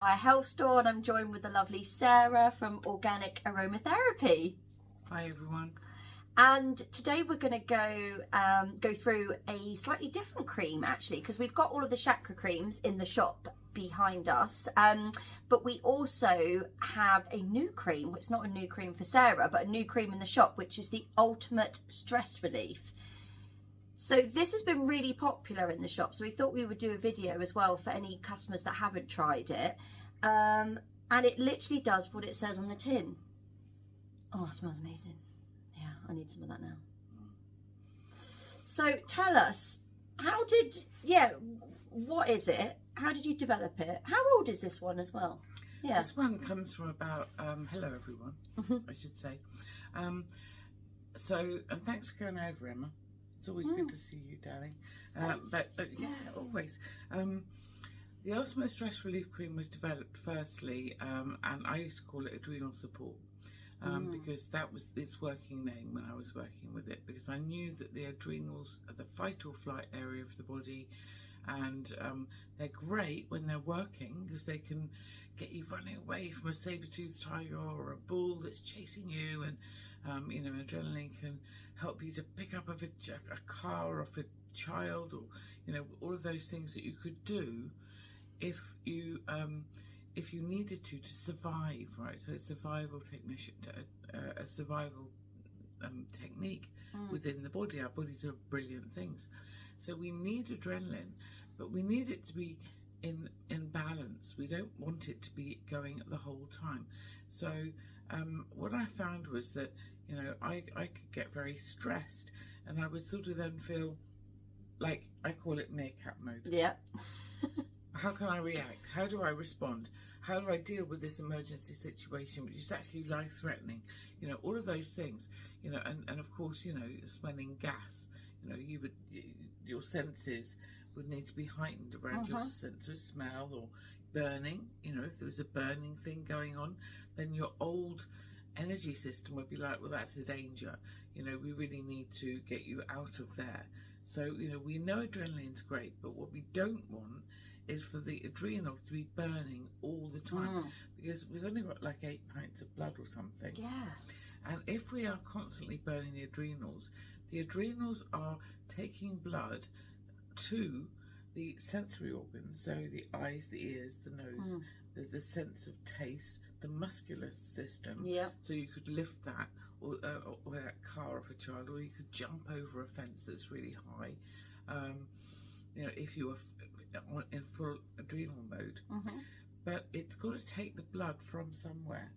Gaia Health Store, and I'm joined with the lovely Sarah from Organic Aromatherapy. Hi everyone. And today we're going to go through a slightly different cream actually, because we've got all of the chakra creams in the shop behind us, but we also have a new cream. It's not a new cream for Sarah, but a new cream in the shop, which is the ultimate stress relief. So this has been really popular in the shop, so we thought we would do a video as well for any customers that haven't tried it. And it literally does what it says on the tin. Oh, it smells amazing. Yeah, I need some of that now. So tell us, what is it? How did you develop it? How old is this one as well? Yeah. This one comes from about, hello everyone, I should say. And thanks for going over, Emma. It's always good to see you, darling. But yeah, always. The Ultimate Stress Relief Cream was developed firstly, and I used to call it adrenal support, because that was its working name when I was working with it, because I knew that the adrenals are the fight or flight area of the body, and they're great when they're working because they can get you running away from a saber-toothed tiger or a bull that's chasing you, and you know, adrenaline can help you to pick up a car off a child, or you know, all of those things that you could do if you needed to survive, right? So it's survival technician, a survival technique within the body. Our bodies are brilliant things, so we need adrenaline, but we need it to be in balance. We don't want it to be going the whole time. So what I found was that, you know, I could get very stressed, and I would sort of then feel like, I call it meerkat mode. Yeah. How can I react? How do I respond? How do I deal with this emergency situation, which is actually life-threatening? You know, all of those things. You know, and of course, you know, smelling gas. You know, your senses would need to be heightened around your sense of smell, or burning. You know, if there was a burning thing going on, then your old energy system would be like, well, that's a danger. You know, we really need to get you out of there. So, you know, we know adrenaline's great, but what we don't want is for the adrenals to be burning all the time, because we've only got like 8 pints of blood or something. Yeah. And if we are constantly burning the adrenals are taking blood to the sensory organs, so the eyes, the ears, the nose, the sense of taste, the muscular system. Yeah. So you could lift that, or that car off a child, or you could jump over a fence that's really high. You know, if you were in full adrenal mode, but it's got to take the blood from somewhere.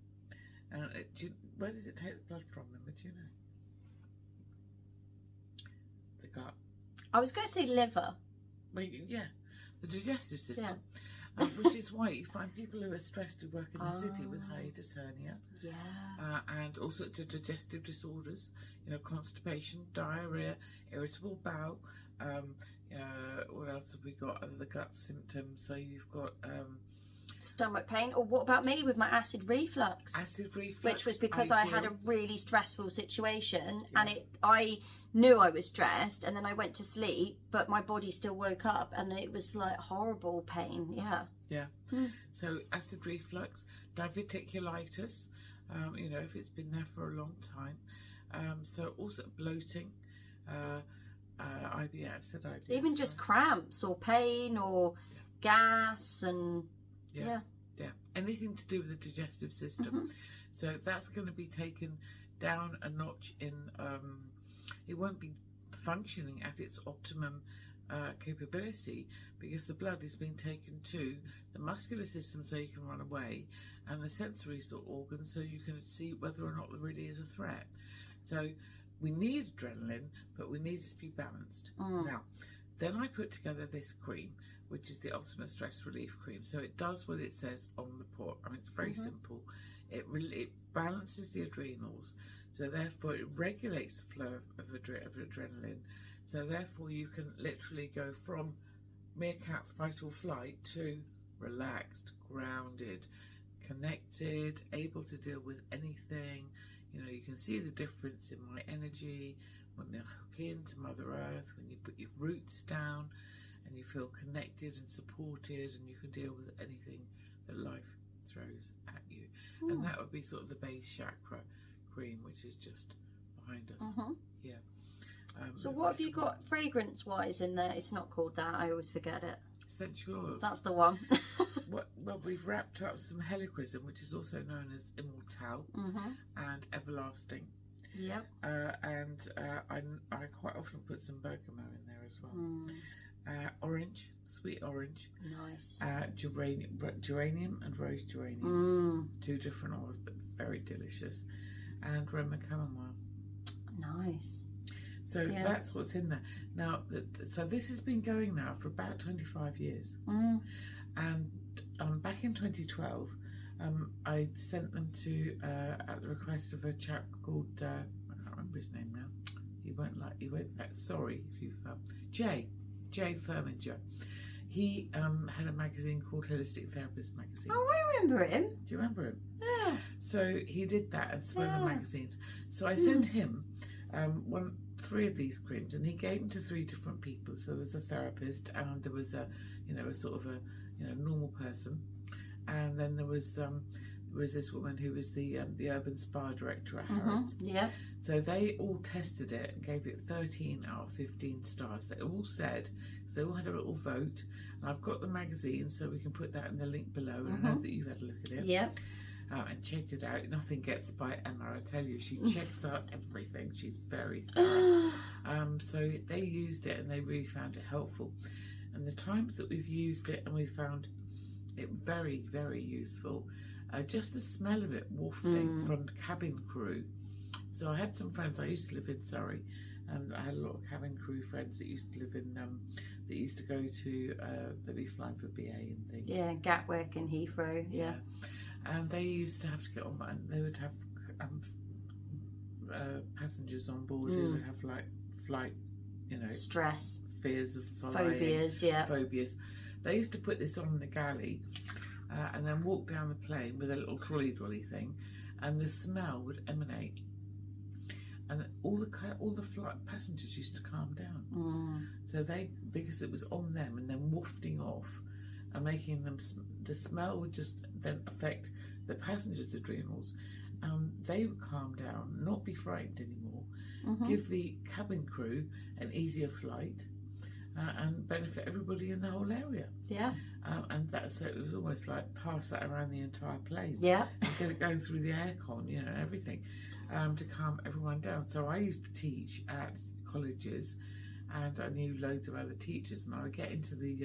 And where does it take the blood from, Emma? Do you know? The gut. I was going to say liver. Well, yeah, the digestive system. Yeah. Which is why you find people who are stressed who work in the city with hiatus hernia, and all sorts of digestive disorders, you know, constipation, diarrhea, irritable bowel. What else have we got other the gut symptoms? So you've got stomach pain, or what about me with my acid reflux? Acid reflux, which was because I had a really stressful situation, and I knew I was stressed, and then I went to sleep, but my body still woke up, and it was like horrible pain. Yeah. So acid reflux, diverticulitis, you know, if it's been there for a long time. So also bloating, IBS, I've said IBS. Even just cramps or pain or gas, and yeah, anything to do with the digestive system. So that's going to be taken down a notch in, it won't be functioning at its optimum capability, because the blood is being taken to the muscular system so you can run away, and the sensory sort of organs so you can see whether or not there really is a threat. So we need adrenaline, but we need it to be balanced. Now, then I put together this cream, which is the Ultimate Stress Relief Cream. So it does what it says on the pot. I mean, it's very simple. It balances the adrenals, so therefore it regulates the flow of adrenaline. So therefore you can literally go from meerkat fight or flight to relaxed, grounded, connected, able to deal with anything. You know, you can see the difference in my energy when you hook into Mother Earth, when you put your roots down and you feel connected and supported, and you can deal with anything that life throws at you. And that would be sort of the base chakra cream, which is just behind us. Yeah. So what have you got fragrance wise in there? It's not called that, I always forget it. Essential oils. That's the one. Well, we've wrapped up some helichrysum, which is also known as immortelle and everlasting. Yep. I quite often put some bergamot in there as well. Orange, sweet orange. Nice. Geranium and rose geranium. 2 different oils, but very delicious. And Roman chamomile. Nice. So that's what's in there. Now, so this has been going now for about 25 years. And back in 2012, I sent them to, at the request of a chap called, I can't remember his name now. He won't sorry if you've, Jay Firminger. He had a magazine called Holistic Therapist Magazine. Oh, I remember him. Do you remember him? Yeah. So he did that and some other magazines. So I sent him 3 of these creams, and he gave them to 3 different people. So there was a therapist, and there was a sort of a normal person, and then there was this woman who was the urban spa director at Harrods. Yeah. So they all tested it and gave it 13 out of 15 stars. They all said, so they all had a little vote, and I've got the magazine, so we can put that in the link below. And I know that you've had a look at it. Yeah. And checked it out. Nothing gets by Emma, I tell you. She checks out everything. She's very thorough. So they used it and they really found it helpful. And the times that we've used it and we found it very, very useful. Just the smell of it wafting from the cabin crew. So I had some friends. I used to live in Surrey, and I had a lot of cabin crew friends that used to live in that used to go to they'd be flying for BA and things. Yeah, Gatwick and Heathrow. Yeah. And they used to have to get on, and they would have passengers on board who would have like flight, stress, fears of flying, phobias. They used to put this on the galley and then walk down the plane with a little trolley thing, and the smell would emanate, and all the flight passengers used to calm down. So because it was on them and then wafting off and making them, the smell would just then affect the passengers' adrenals, and they would calm down, not be frightened anymore, give the cabin crew an easier flight, and benefit everybody in the whole area. Yeah. And so it was almost like pass that around the entire plane. Yeah. And get it going through the aircon, and everything, to calm everyone down. So I used to teach at colleges, and I knew loads of other teachers, and I would get into the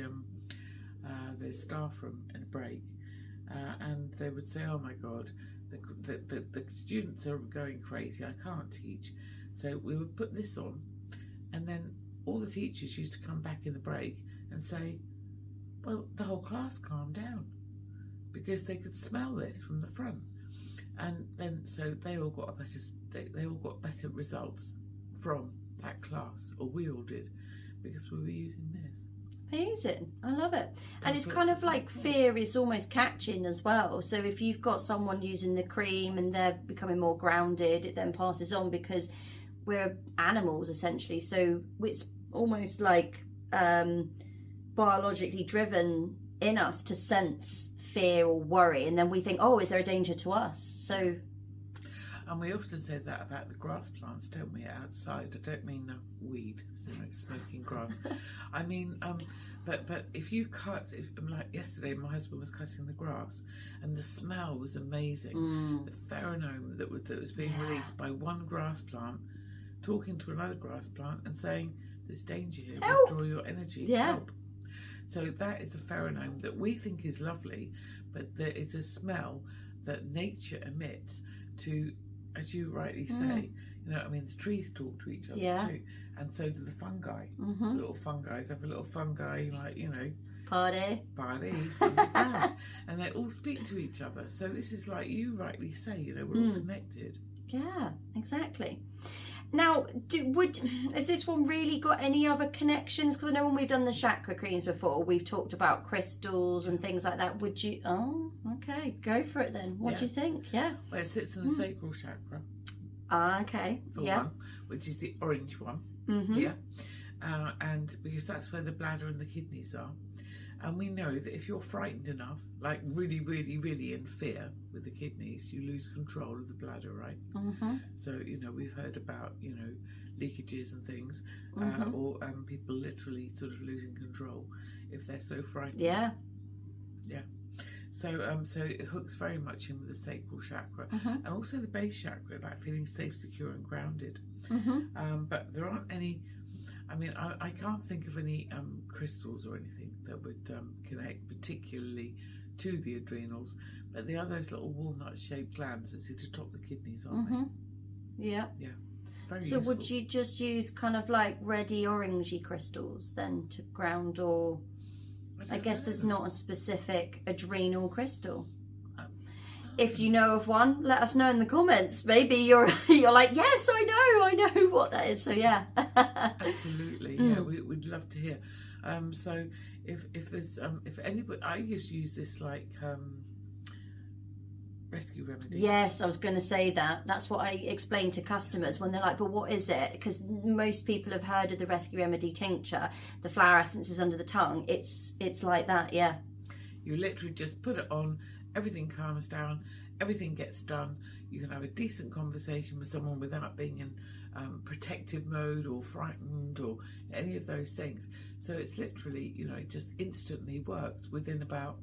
staff room in a break, and they would say, "Oh my God, the students are going crazy. I can't teach." So we would put this on, and then all the teachers used to come back in the break and say, "Well, the whole class calmed down because they could smell this from the front," and then so they all got better results from that class, or we all did, because we were using this. Amazing. I love it. And it's kind of like fear is almost catching as well. So if you've got someone using the cream and they're becoming more grounded, it then passes on, because we're animals essentially. So it's almost like biologically driven in us to sense fear or worry. And then we think, oh, is there a danger to us? So... And we often say that about the grass plants, don't we, outside? I don't mean the weed, smoking grass. I mean, but if you like yesterday, my husband was cutting the grass, and the smell was amazing. The pheromone that was being released by one grass plant, talking to another grass plant and saying, "There's danger here, withdraw your energy, help." So that is a pheromone that we think is lovely, but it's a smell that nature emits to, as you rightly say, the trees talk to each other too, and so do the fungi. The little fungi have a little fungi, party and they all speak to each other. So this is like you rightly say, we're all connected. Yeah, exactly. Now, has this one really got any other connections? Because I know when we've done the chakra creams before, we've talked about crystals and things like that. Would you? Oh, okay, go for it then. What do you think? Yeah. Well, it sits in the sacral chakra. Okay. One, which is the orange one. And because that's where the bladder and the kidneys are. And we know that if you're frightened enough, like really, really, really in fear with the kidneys, you lose control of the bladder, right? So, you know, we've heard about, you know, leakages and things, or people literally sort of losing control if they're so frightened. Yeah. So, so it hooks very much in with the sacral chakra, and also the base chakra, like feeling safe, secure, and grounded. But there aren't any. I mean, I can't think of any crystals or anything that would connect particularly to the adrenals. But they are those little walnut-shaped glands that sit atop the kidneys, aren't they? Yeah. Yeah. Very so useful. would you just use kind of like reddy, orangey crystals then to ground, or I guess there's not a specific adrenal crystal? If you know of one, let us know in the comments. Maybe you're like, yes, I know what that is. So yeah. Absolutely, yeah, we'd love to hear. So if there's if anybody, I used to use this like rescue remedy. Yes, I was going to say that. That's what I explain to customers when they're like, but what is it? Because most people have heard of the rescue remedy tincture. The flower essence is under the tongue. It's like that, yeah. You literally just put it on. Everything calms down, everything gets done. You can have a decent conversation with someone without being in protective mode or frightened or any of those things. So it's literally, you know, it just instantly works within about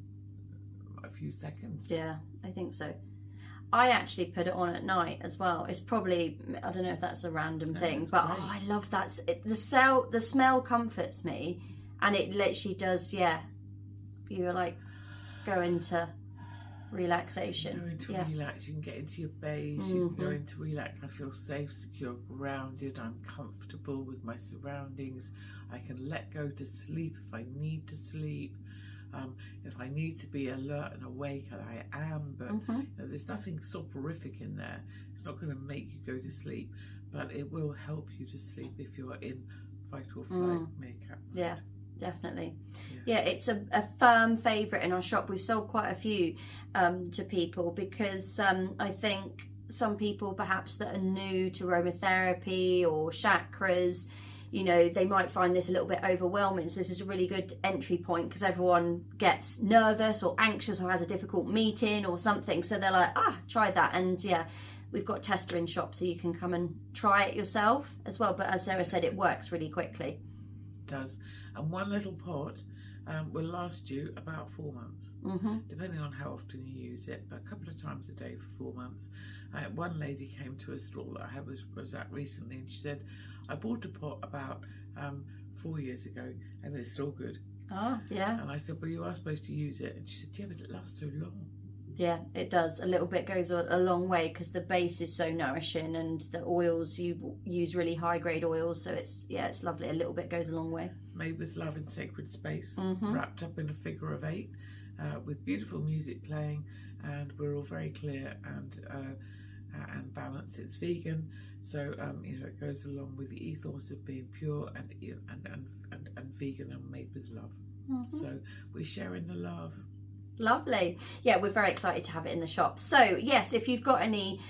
a few seconds. Yeah, I think so. I actually put it on at night as well. It's probably, I don't know if that's a random thing, but oh, I love that. The smell comforts me, and it literally does, yeah. You're like, go into relaxation. You can go into relax, you can get into your base, you can go into relax. I feel safe, secure, grounded, I'm comfortable with my surroundings. I can let go to sleep if I need to sleep. If I need to be alert and awake, I am, but you know, there's nothing soporific in there. It's not going to make you go to sleep, but it will help you to sleep if you're in fight or flight meerkat mode. Yeah. Definitely. Yeah, it's a firm favourite in our shop. We've sold quite a few to people because I think some people perhaps that are new to aromatherapy or chakras, you know, they might find this a little bit overwhelming. So this is a really good entry point because everyone gets nervous or anxious or has a difficult meeting or something. So they're like, try that. And yeah, we've got tester in shop so you can come and try it yourself as well. But as Sarah said, it works really quickly. Does, and one little pot will last you about 4 months, depending on how often you use it, but a couple of times a day for 4 months. One lady came to a stall that I was at recently, and she said, I bought a pot about 4 years ago and it's still good. Oh, yeah. And I said, well, you are supposed to use it, and she said, yeah, but it lasts so long. Yeah, it does. A little bit goes a long way because the base is so nourishing, and the oils, you use really high grade oils, so it's lovely. A little bit goes a long way. Made with love in sacred space, wrapped up in a figure of 8, with beautiful music playing, and we're all very clear and balanced. It's vegan, so you know, it goes along with the ethos of being pure and vegan and made with love. So we're sharing the love. Lovely. Yeah, we're very excited to have it in the shop. So yes, if you've got any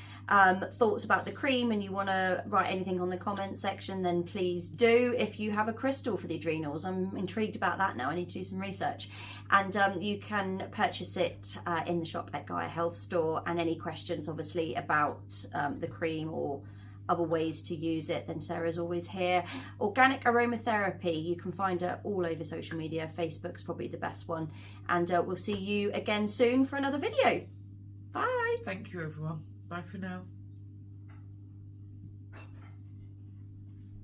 thoughts about the cream and you want to write anything on the comment section, then please do. If you have a crystal for the adrenals, I'm intrigued about that now. I need to do some research. And you can purchase it in the shop at Gaia Health Store. And any questions obviously about the cream or other ways to use it, then Sarah's always here. Organic Aromatherapy, you can find her all over social media. Facebook's probably the best one. And we'll see you again soon for another video. Bye. Thank you, everyone. Bye for now.